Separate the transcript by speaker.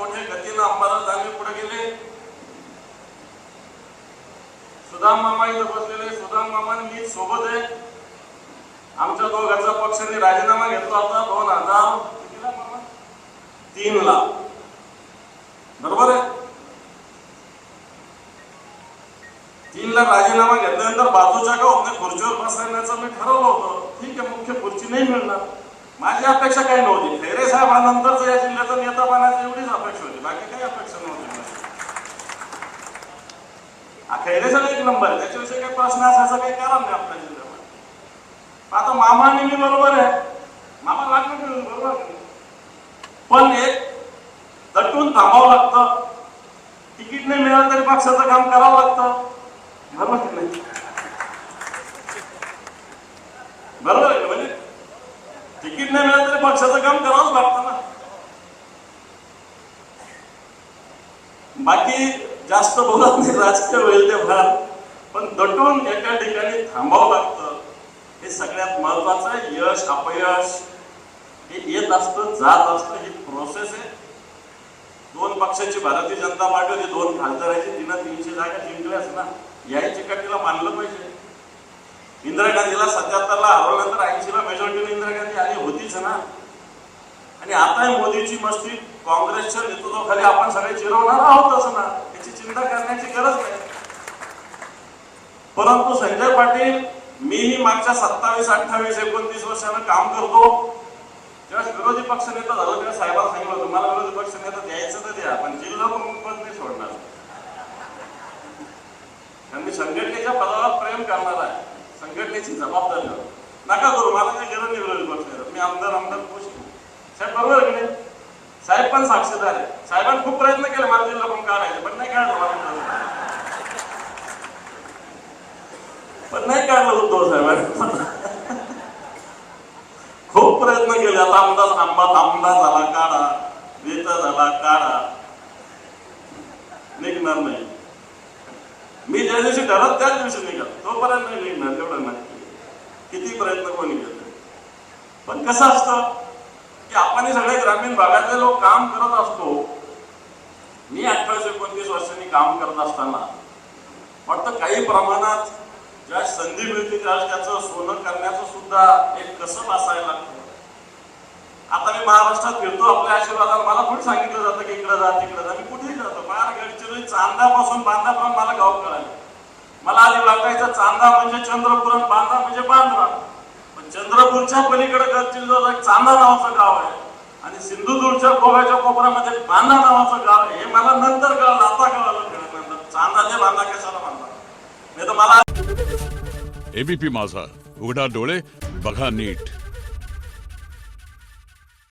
Speaker 1: मोठ्या गतीनं अंबादास दानवे पुढे गेले. सुदाम मामा इथं बसलेले. सुदाम मामा मी सोबत आहे. आमच्या दोघांचा पक्षाने राजीनामा घेतला होता 2003 ला. बरोबर आहे. 3 ला राजीनामा घेतल्यानंतर बाजूच्या गावात खुर्चीवर बसण्याचं मी ठरवलं होतं. ठीक आहे, मुख्य खुर्ची नाही मिळणार. माझी अपेक्षा काही नव्हती. खैरे साहेबांनंतरच या जिल्ह्याचा नेता बनायची एवढीच अपेक्षा होती, बाकी काही अपेक्षा नव्हती. खैरे साहेब एक नंबर, त्याच्याविषयी काही प्रश्न असायचा काही कारण नाही आपल्या जिल्ह्यामध्ये. आता मामा आणि मी बरोबर आहे. मामा लागलं बरोबर, पण एक दटून थांबावं लागतं. तिकीट नाही मिळालं तरी पक्षाचं काम करावं लागतं. बरोबर की नाही? बरोबर आहे. म्हणजे तिकीट नाही मिळालं तरी पक्षाचं काम करावंच लागतं ना. बाकी जास्त बोलत नाही, राजकीय होईल ते फार, पण दटून एका ठिकाणी थांबावं लागतं. हे सगळ्यात महत्वाचं आहे. यश अपयश हे येत असतं, जात असतं. ही प्रोसेस आहे. 2 पक्षाची भारतीय जनता पार्टी होती, 2 खासदाराची, तिनं 300 जागा जिंकल्याच ना. याही चिकाटीला मानलं पाहिजे. इंदिरा गांधीला 77 ला हरवल्यानंतर 80 ला मेजॉरिटीने इंदिरा गांधी आली होतीच ना. आणि आता मोदीची मस्ती काँग्रेसच्या नेतृत्वाखाली आपण सगळे चिरवणार आहोतच ना. याची चिंता करण्याची गरज नाही. परंतु संजय पाटील, मीही मागच्या 27, 28, 29 वर्षानं काम करतो. जेव्हा विरोधी पक्षनेता झालो तेव्हा साहेबांना सांगितलं होतं, मला विरोधी पक्षनेता द्यायचं तर द्या, पण जिल्हा पद नाही सोडणार. कारण मी संघटनेच्या पदावर प्रेम करणार आहे. संघटनेची जबाबदारी नका करू. मला काही गरज नाही विरोधी पक्षनेता. मी आमदार खुश आहे. साहेब बरोबर आहे की नाही? साहेब पण साक्षीदार आहे. साहेबांनी खूप प्रयत्न केले मला जिल्हा पण काढायचे, पण नाही काढलं उद्धव साहेबांनी. खूप प्रयत्न केले. आता आमदार झाला काढा, नेता झाला काढा, निघणार नाही. मी ज्या दिवशी ठरत त्याच दिवशी निघाल, तोपर्यंत नाही निघणार. तेवढं नक्की. किती प्रयत्न कोणी केले. पण कसं असतं की आपण हे सगळे ग्रामीण भागातले लोक काम करत असतो. मी 28-29 वर्षांनी काम करत असताना वाटतं काही प्रमाणात ज्या संधी मिळते त्यावेळेस त्याचं सोनं करण्याचं सुद्धा एक कसब असायला लागतं. आता मी महाराष्ट्रात फिरतो, आपल्या आशीर्वादाला मला कुठे सांगितलं जातं की इकडे जा तिकडे जा. मी कुठेही जातो. बाहेर गडचिरोली चांदापासून बांधापर्यंत मला गाव कळाले. मला आधी वाटायचं चांदा म्हणजे चंद्रपूर आणि बांधा म्हणजे बांद्रा. पण चंद्रपूरच्या पलीकडे गडचिरोलीला एक चांदा नावाचं गाव आहे आणि सिंधुदुर्गच्या गोव्याच्या कोपऱ्यामध्ये बांधा नावाचं गाव आहे. हे मला नंतर कळलं. आता कळालं. चांदा ते बांधा कशाला बांधा. नाही तर मला
Speaker 2: एबीपी माझा, उघडा डोळे बघा नीट.